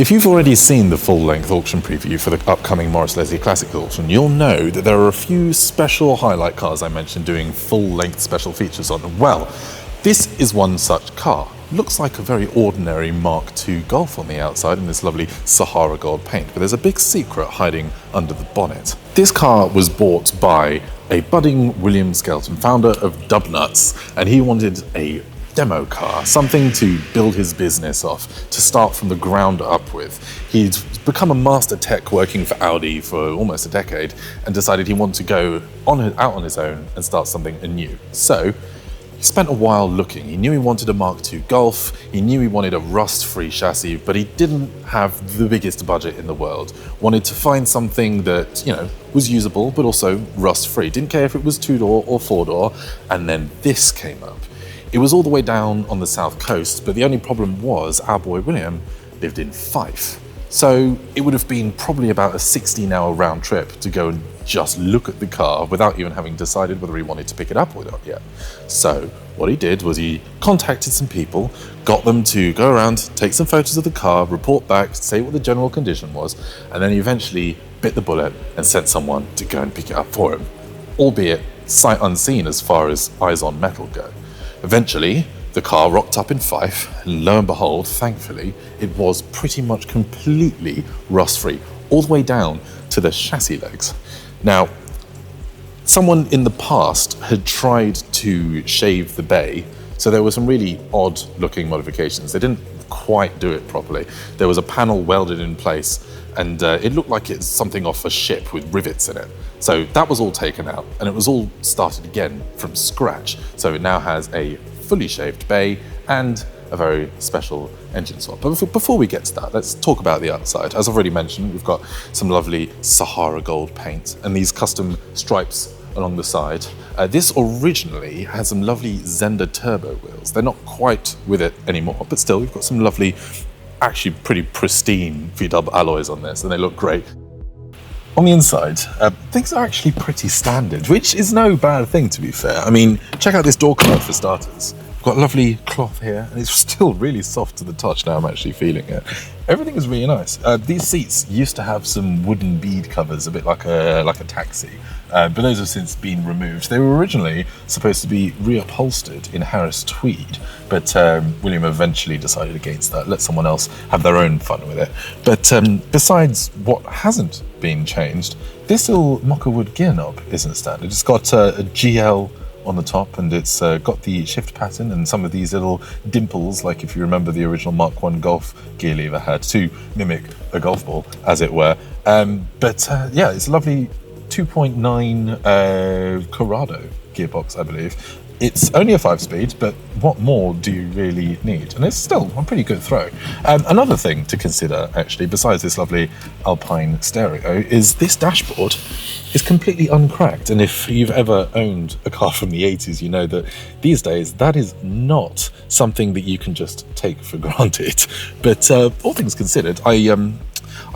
If you've already seen the full-length auction preview for the upcoming Morris Leslie Classics auction, you'll know that there are a few special highlight cars I mentioned doing full-length special features on them. Well, this is one such car. Looks like a very ordinary Mark II Golf on the outside in this lovely Sahara gold paint, but there's a big secret hiding under the bonnet. This car was bought by a budding William Skelton, founder of Dubnuts, and he wanted a demo car, something to build his business off, to start from the ground up with. He'd become a master tech working for Audi for almost a decade and decided he wanted to go out on his own and start something anew. So he spent a while looking. He knew he wanted a Mark II Golf, he knew he wanted a rust-free chassis, but he didn't have the biggest budget in the world. Wanted to find something that, was usable, but also rust-free. Didn't care if it was 2-door or 4-door, and then this came up. It was all the way down on the south coast, but the only problem was our boy William lived in Fife. So it would have been probably about a 16-hour round trip to go and just look at the car without even having decided whether he wanted to pick it up or not yet. So what he did was he contacted some people, got them to go around, take some photos of the car, report back, say what the general condition was, and then he eventually bit the bullet and sent someone to go and pick it up for him, albeit sight unseen as far as eyes on metal go. Eventually, the car rocked up in Fife, and lo and behold, thankfully, it was pretty much completely rust-free, all the way down to the chassis legs. Now, someone in the past had tried to shave the bay, so there were some really odd-looking modifications. They didn't quite do it properly. There was a panel welded in place, and it looked like it's something off a ship with rivets in it. So that was all taken out, and it was all started again from scratch. So it now has a fully shaved bay and a very special engine swap. But before we get to that, let's talk about the outside. As I've already mentioned, we've got some lovely Sahara gold paint and these custom stripes along the side. This originally had some lovely Zender turbo wheels. They're not quite with it anymore, but still we've got some lovely, actually pretty pristine VW alloys on this, and they look great. On the inside, things are actually pretty standard, which is no bad thing, to be fair. I mean, check out this door card for starters. We've got lovely cloth here, and it's still really soft to the touch now I'm actually feeling it. Everything is really nice. These seats used to have some wooden bead covers, a bit like a taxi, but those have since been removed. They were originally supposed to be reupholstered in Harris tweed, but William eventually decided against that, let someone else have their own fun with it. But besides what hasn't been changed, this little mocha wood gear knob isn't standard. It's got a GL on the top, and it's got the shift pattern and some of these little dimples, like if you remember the original Mark I Golf gear lever had, to mimic a golf ball, as it were. Yeah, it's a lovely 2.9 Corrado gearbox, I believe. It's only a 5-speed, but what more do you really need? And it's still a pretty good throw. Another thing to consider, actually, besides this lovely Alpine stereo, is this dashboard is completely uncracked. And if you've ever owned a car from the 80s, you know that these days that is not something that you can just take for granted. But all things considered, I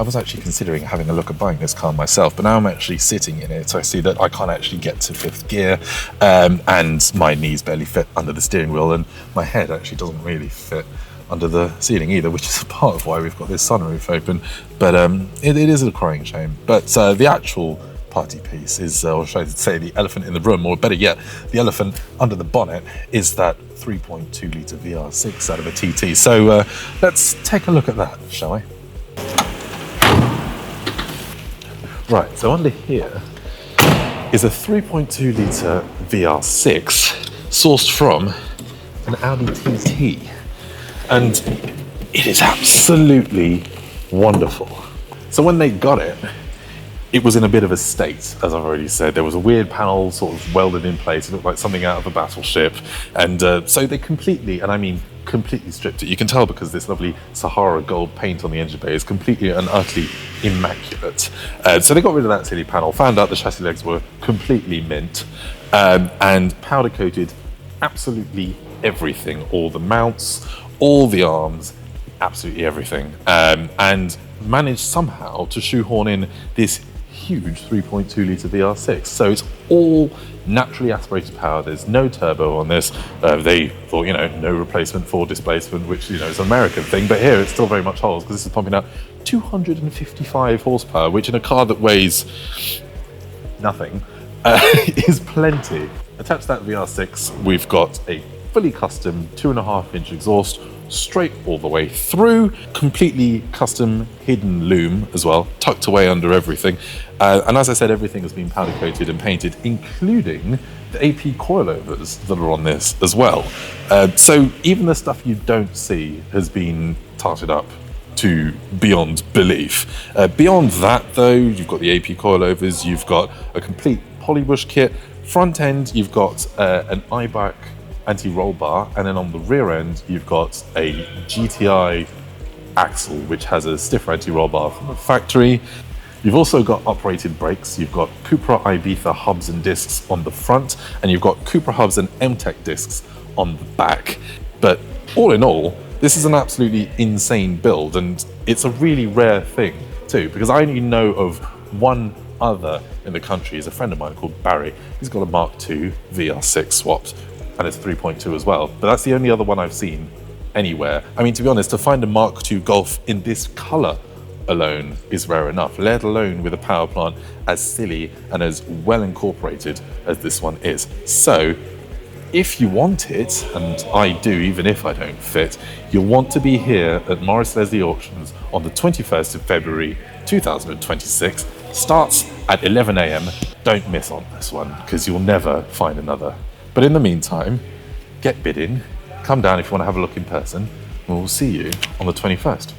was actually considering having a look at buying this car myself, but now I'm actually sitting in it. I see that I can't actually get to 5th gear, and my knees barely fit under the steering wheel, and my head actually doesn't really fit under the ceiling either, which is a part of why we've got this sunroof open. But it is a crying shame. But the actual party piece is, or should I say the elephant in the room, or better yet, the elephant under the bonnet, is that 3.2 litre VR6 out of a TT. So let's take a look at that, shall we? Right, so under here is a 3.2 litre VR6 sourced from an Audi TT, and it is absolutely wonderful. So when they got it, it was in a bit of a state, as I've already said. There was a weird panel sort of welded in place. It looked like something out of a battleship. And so they completely, and I mean completely stripped it. You can tell because this lovely Sahara gold paint on the engine bay is completely and utterly immaculate. So they got rid of that silly panel, found out the chassis legs were completely mint, and powder coated absolutely everything. All the mounts, all the arms, absolutely everything. And managed somehow to shoehorn in this huge 3.2 litre VR6. So it's all naturally aspirated power. There's no turbo on this. They thought, no replacement for displacement, which, is an American thing. But here it's still very much holds because this is pumping out 255 horsepower, which in a car that weighs nothing is plenty. Attached to that VR6, we've got a fully custom 2.5-inch exhaust, straight all the way through, completely custom hidden loom as well, tucked away under everything. And as I said, everything has been powder coated and painted, including the AP coilovers that are on this as well. So even the stuff you don't see has been tarted up to beyond belief. Beyond that though, you've got the AP coilovers, you've got a complete polybush kit. Front end, you've got an IBAC anti-roll bar, and then on the rear end you've got a GTI axle which has a stiffer anti-roll bar from the factory. You've also got operated brakes, you've got Cupra Ibiza hubs and discs on the front, and you've got Cupra hubs and M-Tech discs on the back. But all in all, this is an absolutely insane build, and it's a really rare thing too, because I only know of one other in the country. Is a friend of mine called Barry. He's got a Mark II VR6 swapped, and it's 3.2 as well. But that's the only other one I've seen anywhere. I mean, to be honest, to find a Mark II Golf in this color alone is rare enough, let alone with a power plant as silly and as well incorporated as this one is. So if you want it, and I do even if I don't fit, you'll want to be here at Morris Leslie Auctions on the 21st of February 2026. Starts at 11 AM. Don't miss on this one because you'll never find another. But in the meantime, get bidding, come down if you want to have a look in person, and we'll see you on the 21st.